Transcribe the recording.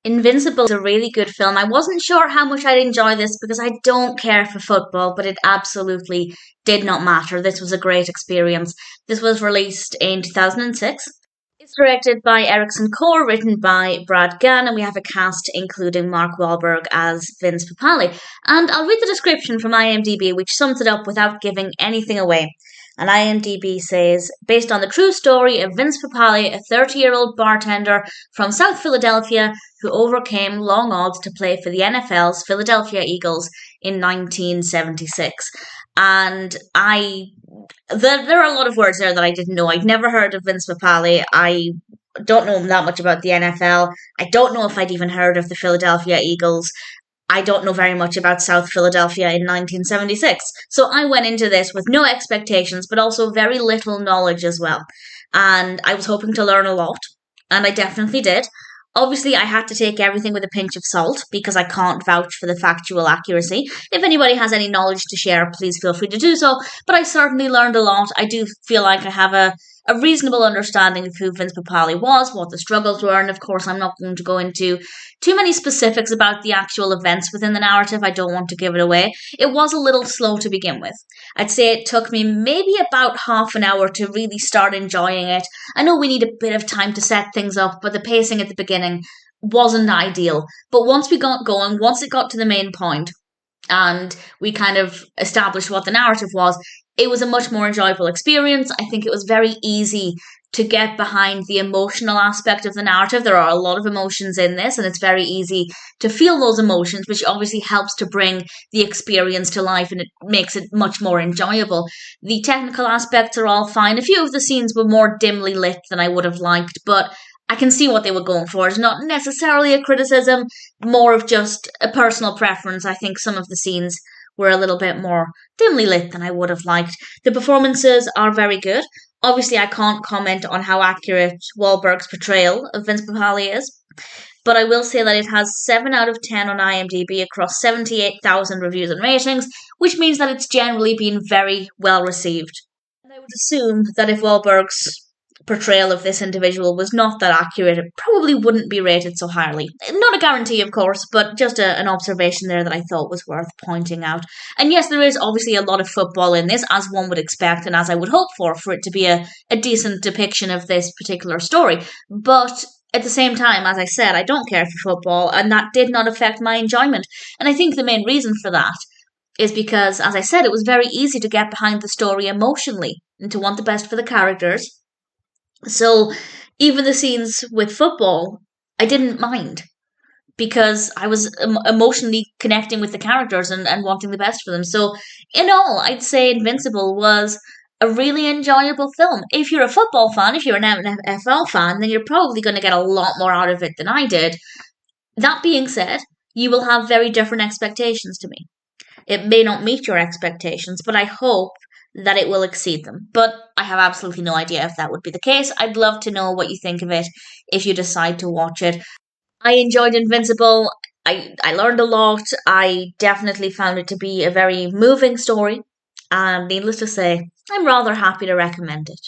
Invincible is a really good film. I wasn't sure how much I'd enjoy this because I don't care for football, but it absolutely did not matter. This was a great experience. This was released in 2006. It's directed by Erickson Core, written by Brad Gann, and we have a cast including Mark Wahlberg as Vince Papale. And I'll read the description from IMDb, which sums it up without giving anything away. And IMDb says, based on the true story of Vince Papale, a 30-year-old bartender from South Philadelphia who overcame long odds to play for the NFL's Philadelphia Eagles in 1976. And there are a lot of words there that I didn't know. I'd never heard of Vince Papale. I don't know that much about the NFL. I don't know if I'd even heard of the Philadelphia Eagles. I don't know very much about South Philadelphia in 1976. So I went into this with no expectations, but also very little knowledge as well. And I was hoping to learn a lot, and I definitely did. Obviously, I had to take everything with a pinch of salt because I can't vouch for the factual accuracy. If anybody has any knowledge to share, please feel free to do so. But I certainly learned a lot. I do feel like I have a reasonable understanding of who Vince Papale was, what the struggles were, and of course I'm not going to go into too many specifics about the actual events within the narrative. I don't want to give it away. It was a little slow to begin with. I'd say it took me maybe about half an hour to really start enjoying it. I know we need a bit of time to set things up, but the pacing at the beginning wasn't ideal. But once we got going, once it got to the main point, and we kind of established what the narrative was, it was a much more enjoyable experience. I think it was very easy to get behind the emotional aspect of the narrative. There are a lot of emotions in this, and it's very easy to feel those emotions, which obviously helps to bring the experience to life, and it makes it much more enjoyable. The technical aspects are all fine. A few of the scenes were more dimly lit than I would have liked, but I can see what they were going for. It's not necessarily a criticism, more of just a personal preference. I think some of the scenes were a little bit more dimly lit than I would have liked. The performances are very good. Obviously, I can't comment on how accurate Wahlberg's portrayal of Vince Papale is, but I will say that it has 7 out of 10 on IMDb across 78,000 reviews and ratings, which means that it's generally been very well received. And I would assume that if Wahlberg's portrayal of this individual was not that accurate, it probably wouldn't be rated so highly. Not a guarantee, of course, but just an observation there that I thought was worth pointing out. And yes, there is obviously a lot of football in this, as one would expect, and as I would hope for it to be a decent depiction of this particular story. But at the same time, as I said, I don't care for football, and that did not affect my enjoyment. And I think the main reason for that is because, as I said, it was very easy to get behind the story emotionally and to want the best for the characters. So even the scenes with football, I didn't mind because I was emotionally connecting with the characters and wanting the best for them. So in all, I'd say Invincible was a really enjoyable film. If you're a football fan, if you're an NFL fan, then you're probably going to get a lot more out of it than I did. That being said, you will have very different expectations to me. It may not meet your expectations, but I hope that it will exceed them. But I have absolutely no idea if that would be the case. I'd love to know what you think of it if you decide to watch it. I enjoyed Invincible. I learned a lot. I definitely found it to be a very moving story. And needless to say, I'm rather happy to recommend it.